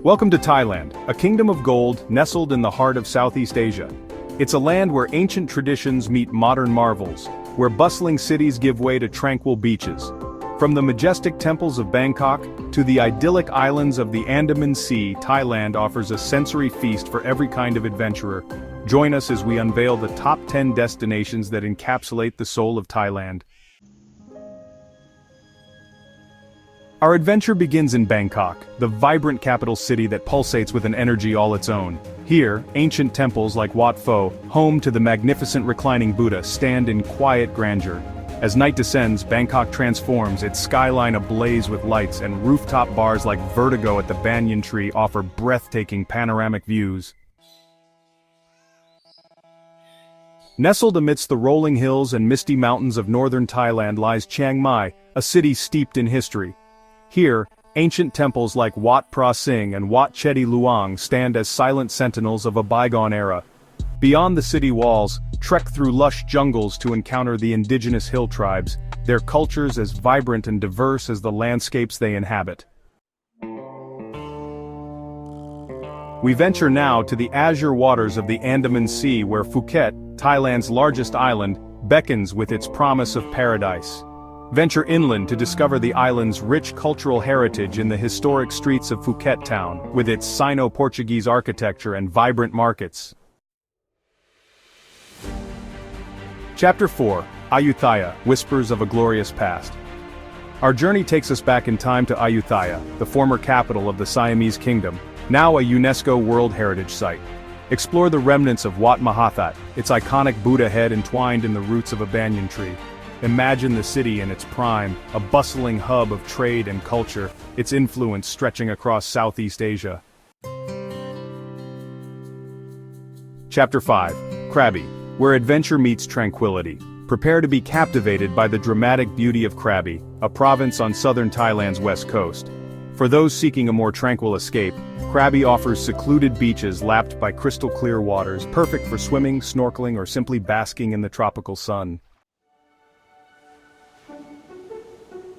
Welcome to Thailand, a kingdom of gold nestled in the heart of Southeast Asia. It's a land where ancient traditions meet modern marvels, where bustling cities give way to tranquil beaches. From the majestic temples of Bangkok to the idyllic islands of the Andaman Sea, Thailand offers a sensory feast for every kind of adventurer. Join us as we unveil the top 10 destinations that encapsulate the soul of Thailand. Our adventure begins in Bangkok, the vibrant capital city that pulsates with an energy all its own. Here, ancient temples like Wat Pho, home to the magnificent reclining Buddha, stand in quiet grandeur. As night descends, Bangkok transforms, its skyline ablaze with lights, and rooftop bars like Vertigo at the Banyan Tree offer breathtaking panoramic views. Nestled amidst the rolling hills and misty mountains of northern Thailand lies Chiang Mai, a city steeped in history. Here, ancient temples like Wat Phra Singh and Wat Chedi Luang stand as silent sentinels of a bygone era. Beyond the city walls, trek through lush jungles to encounter the indigenous hill tribes, their cultures as vibrant and diverse as the landscapes they inhabit. We venture now to the azure waters of the Andaman Sea, where Phuket, Thailand's largest island, beckons with its promise of paradise. Venture inland to discover the island's rich cultural heritage in the historic streets of Phuket town, with its Sino-Portuguese architecture and vibrant markets. Chapter 4, Ayutthaya, Whispers of a Glorious Past. Our journey takes us back in time to Ayutthaya, the former capital of the Siamese Kingdom, now a UNESCO World Heritage Site. Explore the remnants of Wat Mahathat, its iconic Buddha head entwined in the roots of a banyan tree. Imagine the city in its prime, a bustling hub of trade and culture, its influence stretching across Southeast Asia. Chapter 5, Krabi, where adventure meets tranquility. Prepare to be captivated by the dramatic beauty of Krabi, a province on southern Thailand's west coast. For those seeking a more tranquil escape, Krabi offers secluded beaches lapped by crystal-clear waters, perfect for swimming, snorkeling, or simply basking in the tropical sun.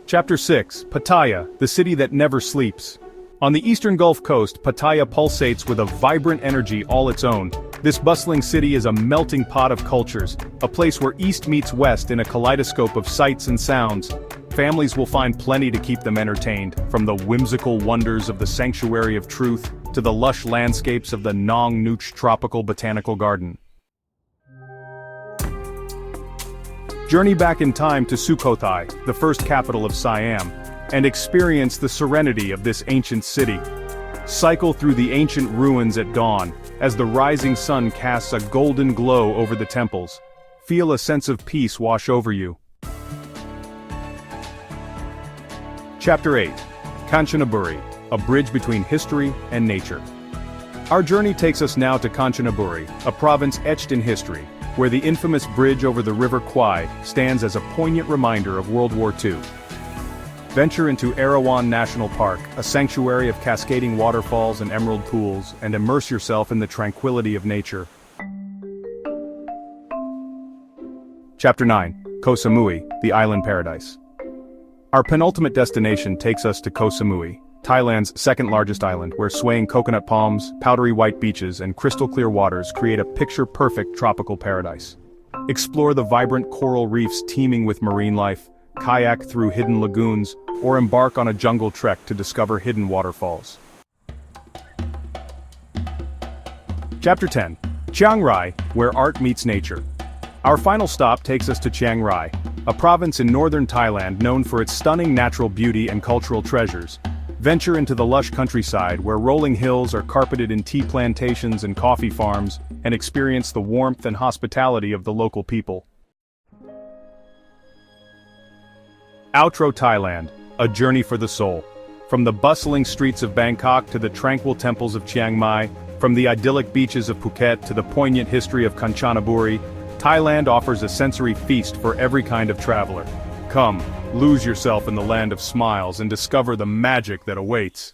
Chapter 6, Pattaya, the city that never sleeps. On the eastern Gulf Coast, Pattaya pulsates with a vibrant energy all its own. This bustling city is a melting pot of cultures, a place where east meets west in a kaleidoscope of sights and sounds. Families will find plenty to keep them entertained, from the whimsical wonders of the Sanctuary of Truth to the lush landscapes of the Nong Nooch Tropical Botanical Garden. Journey back in time to Sukhothai, the first capital of Siam, and experience the serenity of this ancient city. Cycle through the ancient ruins at dawn, as the rising sun casts a golden glow over the temples. Feel a sense of peace wash over you. Chapter 8, Kanchanaburi, a bridge between history and nature. Our journey takes us now to Kanchanaburi, a province etched in history, where the infamous bridge over the River Kwai stands as a poignant reminder of World War II. Venture into Erawan National Park, a sanctuary of cascading waterfalls and emerald pools, and immerse yourself in the tranquility of nature. Chapter 9, Koh Samui, the Island Paradise. Our penultimate destination takes us to Koh Samui, Thailand's second-largest island, where swaying coconut palms, powdery white beaches, and crystal-clear waters create a picture-perfect tropical paradise. Explore the vibrant coral reefs teeming with marine life, kayak through hidden lagoons, or embark on a jungle trek to discover hidden waterfalls. Chapter 10, Chiang Rai, where art meets nature. Our final stop takes us to Chiang Rai, a province in northern Thailand known for its stunning natural beauty and cultural treasures. Venture into the lush countryside where rolling hills are carpeted in tea plantations and coffee farms, and experience the warmth and hospitality of the local people. Outro Thailand, a journey for the soul. From the bustling streets of Bangkok to the tranquil temples of Chiang Mai, from the idyllic beaches of Phuket to the poignant history of Kanchanaburi, Thailand offers a sensory feast for every kind of traveler. Come, lose yourself in the land of smiles and discover the magic that awaits.